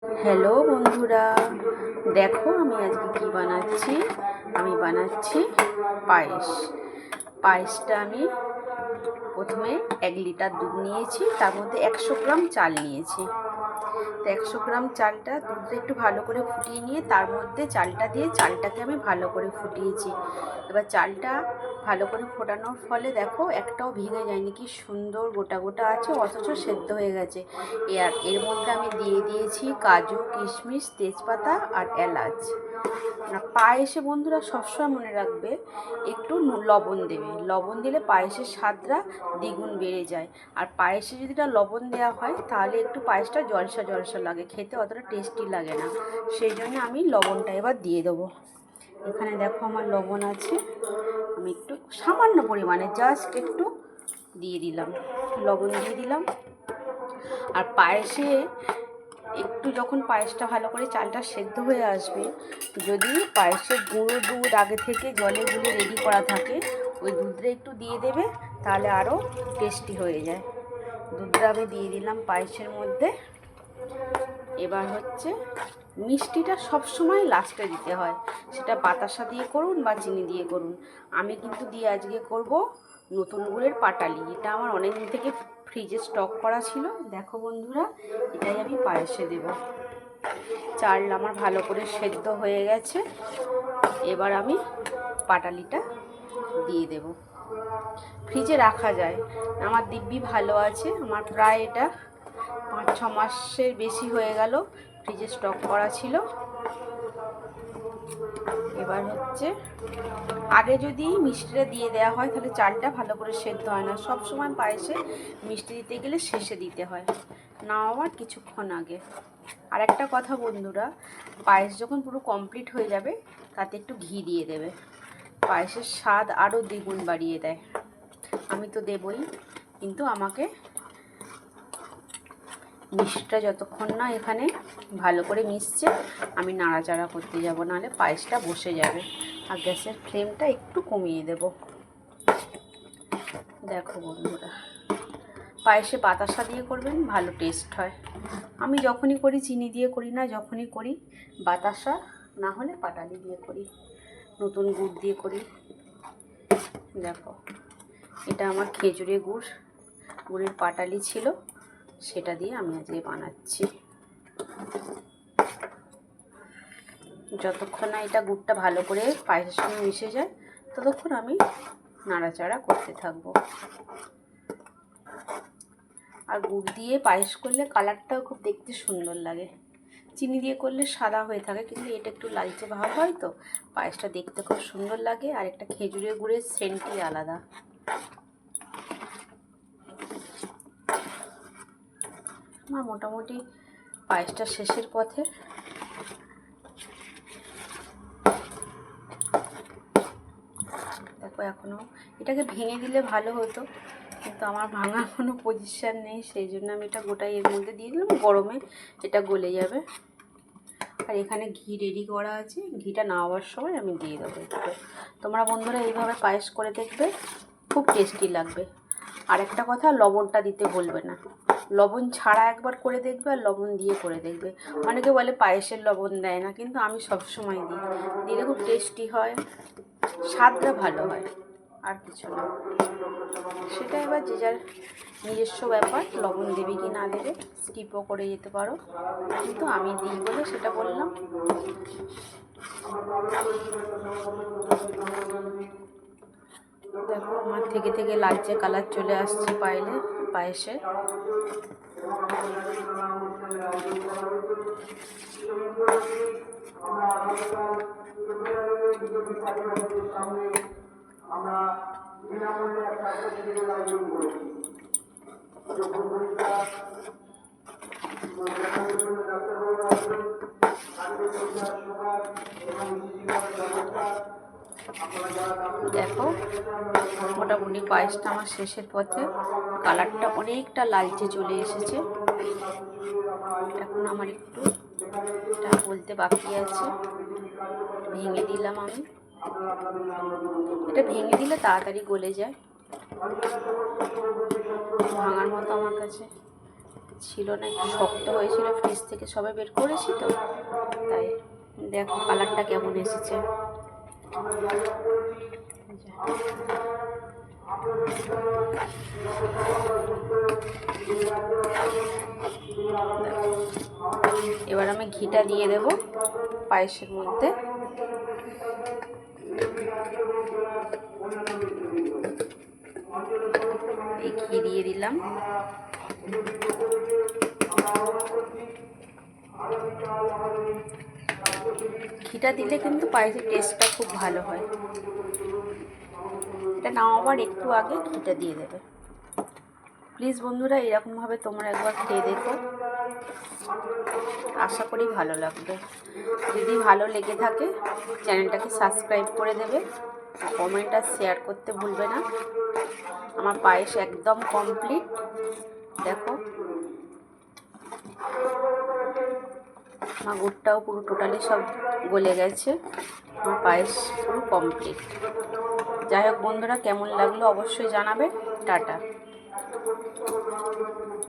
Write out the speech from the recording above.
Hello বন্ধুরা, দেখো আমি আজকে কি বানাচ্ছি। আমি বানাচ্ছি পায়েস। পায়েসটা আমি প্রথমে 1 লিটার দুধ নিয়েছি, তার মধ্যে 100 গ্রাম চাল নিয়েছি। তো 100 গ্রাম চালটা দুধটা একটু ভালো করে ফুটিয়ে নিয়ে তার মধ্যে চালটা দিয়ে চালটাকে আমি ভালো করে ফুটিয়েছি। এবার চালটা ভালো করে ফোটানোর ফলে দেখো একটাও ভেঙে যায়নি, কি সুন্দর গোটা গোটা আছে, অথচ সেদ্ধ হয়ে গেছে। এর মধ্যে আমি দিয়ে দিয়েছি কাজু, কিশমিশ, তেজপাতা আর এলাচ। পায়েসে বন্ধুরা সবসময় মনে রাখবে একটু লবণ দেবে। লবণ দিলে পায়েসের স্বাদটা দ্বিগুণ বেড়ে যায়। আর পায়েসে যদি লবণ দেওয়া হয় তাহলে একটু পায়েসটা জলসা জলসা লাগে, খেতে অতটা টেস্টি লাগে না। সেই জন্য আমি লবণটা এবার দিয়ে দেবো। এখানে দেখো আমার লবণ আছে, আমি একটু সামান্য পরিমাণে জাস্ট একটু দিয়ে দিলাম, লবণ দিয়ে দিলাম। আর পায়েসে একটু যখন পায়েসটা ভালো করে চালটা সেদ্ধ হয়ে আসবে, যদি পায়েসের গুঁড়ো দুধ আগে থেকে জলে গুলে রেডি করা থাকে, ওই দুধটা একটু দিয়ে দেবে, তাহলে আরও টেস্টি হয়ে যায়। দুধটা আমি দিয়ে দিলাম পায়েসের মধ্যে। এবার হচ্ছে মিষ্টিটা সবসময় লাস্টে দিতে হয়, সেটা বাতাসা দিয়ে করুন বা চিনি দিয়ে করুন। আমি কিন্তু দিয়ে আজকে করব নতুন গুড়ের পাটালি। এটা আমার অনেক দিন থেকে ফ্রিজে স্টক করা ছিল। দেখো বন্ধুরা, এটাই আমি পায়েসে দেব। চাল আমার ভালো করে সেদ্ধ হয়ে গেছে, এবার আমি পাটালিটা দিয়ে দেব। ফ্রিজে রাখা যায়, আমার দিব্যি ভালো আছে। আমার প্রায় এটা 5-6 মাসের বেশি হয়ে গেল ফ্রিজে স্টক করা ছিল। এবার হচ্ছে আগে যদি মিষ্টিটা দিয়ে দেওয়া হয় তাহলে চালটা ভালো করে সেদ্ধ হয় না। সব সময় পায়েসে মিষ্টি দিতে গেলে শেষে দিতে হয়, না আবার কিছুক্ষণ আগে। আর একটা কথা বন্ধুরা, পায়েস যখন পুরো কমপ্লিট হয়ে যাবে তাতে একটু ঘি দিয়ে দেবে, পায়েসের স্বাদ আরও দ্বিগুণ বাড়িয়ে দেয়। আমি তো দেবই, কিন্তু আমাকে মিষ্টিটা যতক্ষণ না এখানে ভালো করে মিশছে আমি নাড়াচাড়া করতে যাব, নাহলে পায়েসটা বসে যাবে। আর গ্যাসের ফ্লেমটা একটু কমিয়ে দেব। দেখো বন্ধুরা, পায়েসে বাতাসা দিয়ে করবেন, ভালো টেস্ট হয়। আমি যখনই করি চিনি দিয়ে করি না, যখনই করি বাতাসা না হলে পাটালি দিয়ে করি, নতুন গুড় দিয়ে করি। দেখো, এটা আমার খেজুরে গুড়ের পাটালি ছিল, সেটা দিয়ে আমি আজকে বানাচ্ছি। যতক্ষণ না এটা গুড়টা ভালো করে পায়েসের সঙ্গে মিশে যায় ততক্ষণ আমি নাড়াচাড়া করতে থাকবো। আর গুড় দিয়ে পায়েস করলে কালারটাও খুব দেখতে সুন্দর লাগে। চিনি দিয়ে করলে সাদা হয়ে থাকে, কিন্তু এটা একটু লালচে ভাব হয়, তো পায়েসটা দেখতে খুব সুন্দর লাগে। আর একটা খেজুরের গুড়ের সেন্টই আলাদা। আমার মোটামুটি পায়েসটা শেষের পথে। দেখো এখনও এটাকে ভেঙে দিলে ভালো হতো, কিন্তু আমার ভাঙার কোনো পজিশান নেই, সেই জন্য আমি এটা গোটাই এর মধ্যে দিয়ে দিলাম। গরমে এটা গলে যাবে। আর এখানে ঘি রেডি করা আছে, ঘিটা নামাবার সময় আমি দিয়ে দেবো একটু। তোমরা বন্ধুরা এইভাবে পায়েস করে দেখবে, খুব টেস্টি লাগবে। আর একটা কথা, লবণটা দিতে ভুলবে না। লবণ ছাড়া একবার করে দেখবে আর লবণ দিয়ে করে দেখবে। অনেকে বলে পায়েসের লবণ দেয় না, কিন্তু আমি সবসময় দিই, দিলে খুব টেস্টি হয়, স্বাদটা ভালো হয়, আর কিছু না। সেটা এবার যে যার নিজস্ব ব্যাপার, লবণ দেবে কি না দেবে, স্কিপও করে যেতে পারো, কিন্তু আমি দিই বলে সেটা বললাম। দেখো আমার থেকে থেকে লালচে কালার চলে আসছে পায়েসে। আমরা বিনামূল্যে স্বাস্থ্য আয়োজন করেছি। দেখো মোটামুটি পায়েসটা আমার শেষের পথে, কালারটা অনেকটা লালচে চলে এসেছে। এখন আমার একটু এটা বলতে বাকি আছে, ভেঙে দিলাম আমি। এটা ভেঙে দিলে তাড়াতাড়ি গলে যায়, ভাঙার মতো আমার কাছে ছিল না, একটু শক্ত হয়েছিল, ফ্রিজ থেকে সবে বের করেছি তো তাই। দেখো কালারটা কেমন এসেছে। এবার আমি ঘিটা দিয়ে দেব পায়েসের মধ্যে। এই ঘি দিয়ে দিলাম। ঘিটা দিলে কিন্তু পায়েসের টেস্টটা খুব ভালো হয়। এটা নামাবার একটু আগে ঘিটা দিয়ে দেবে। প্লিজ বন্ধুরা এরকমভাবে তোমরা একবার খেয়ে দেখো, আশা করি ভালো লাগবে। যদি ভালো লেগে থাকে চ্যানেলটাকে সাবস্ক্রাইব করে দেবে, কমেন্ট আর শেয়ার করতে ভুলবে না। আমার পায়েস একদম কমপ্লিট। দেখো আমার গুড়টাও পুরো টোটালি সব গলে গেছে। আমার পায়েস পুরো কমপ্লিট। যাই হোক বন্ধুরা, কেমন লাগলো অবশ্যই জানাবে। টাটা।